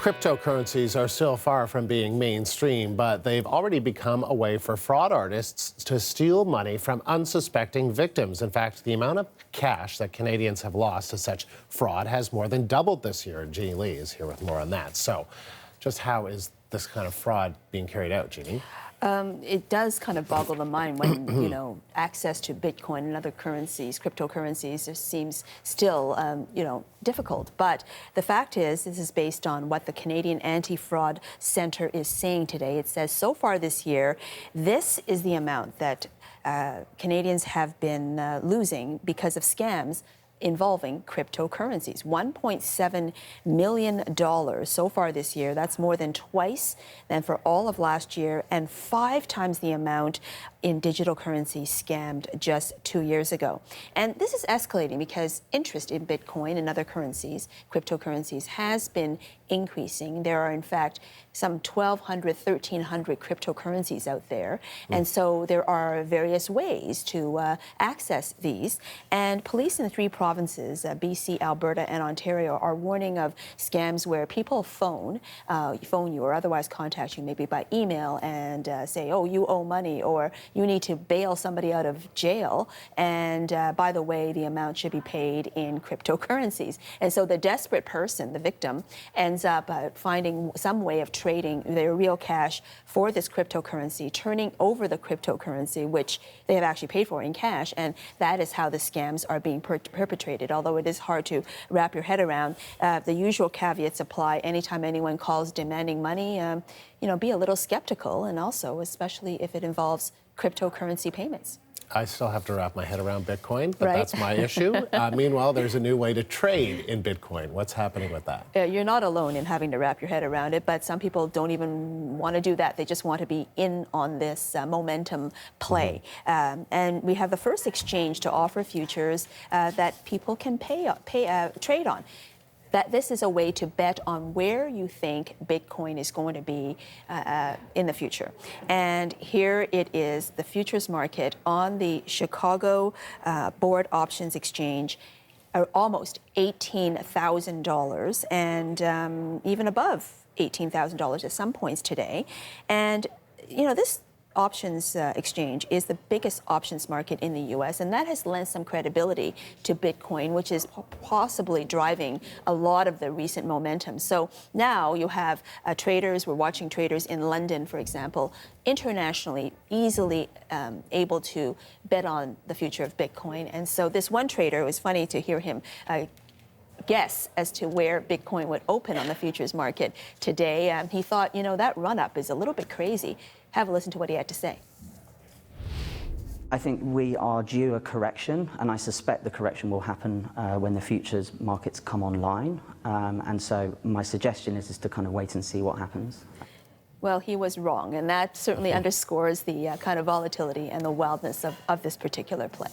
Cryptocurrencies are still far from being mainstream, but they've already become a way for fraud artists to steal money from unsuspecting victims. In fact, the amount of cash that Canadians have lost to such fraud has more than doubled this year. Jeannie Lee is here with more on that. So just how is this kind of fraud being carried out, Jeannie? It does kind of boggle the mind when, access to Bitcoin and other currencies, cryptocurrencies, just seems still, difficult. But the fact is, this is based on what the Canadian Anti-Fraud Centre is saying today. It says so far this year, this is the amount that Canadians have been losing because of scams involving cryptocurrencies. $1.7 million so far this year. That's more than twice than for all of last year and 5 times the amount in digital currency scammed just 2 years ago. And this is escalating because interest in Bitcoin and other currencies, cryptocurrencies, has been increasing. There are, in fact, some 1,200, 1,300 cryptocurrencies out there. And so there are various ways to access these. And police in 3 provinces, BC, Alberta, and Ontario, are warning of scams where people phone you or otherwise contact you, maybe by email, and say, oh, you owe money, or you need to bail somebody out of jail. And by the way, the amount should be paid in cryptocurrencies. And so the desperate person, the victim, ends up finding some way of trading their real cash for this cryptocurrency, turning over the cryptocurrency, which they have actually paid for in cash. And that is how the scams are being perpetrated. Although it is hard to wrap your head around, the usual caveats apply anytime anyone calls demanding money. Be a little skeptical, and also, especially if it involves cryptocurrency payments. I still have to wrap my head around Bitcoin, but right? That's my issue. Meanwhile, there's a new way to trade in Bitcoin. What's happening with that? You're not alone in having to wrap your head around it, but some people don't even want to do that. They just want to be in on this momentum play. And we have the first exchange to offer futures that people can trade on. That this is a way to bet on where you think Bitcoin is going to be in the future. And here it is, the futures market on the Chicago Board Options Exchange, almost $18,000 and even above $18,000 at some points today. And, this options exchange is the biggest options market in the U.S., and that has lent some credibility to Bitcoin, which is possibly driving a lot of the recent momentum. So now you have traders, we're watching traders in London, for example, internationally easily able to bet on the future of Bitcoin. And so this one trader, it was funny to hear him guess as to where Bitcoin would open on the futures market today. He thought, that run-up is a little bit crazy. Have a listen to what he had to say. I think we are due a correction, and I suspect the correction will happen when the futures markets come online. And so my suggestion is to kind of wait and see what happens. Well, he was wrong, and that certainly underscores the kind of volatility and the wildness of this particular play.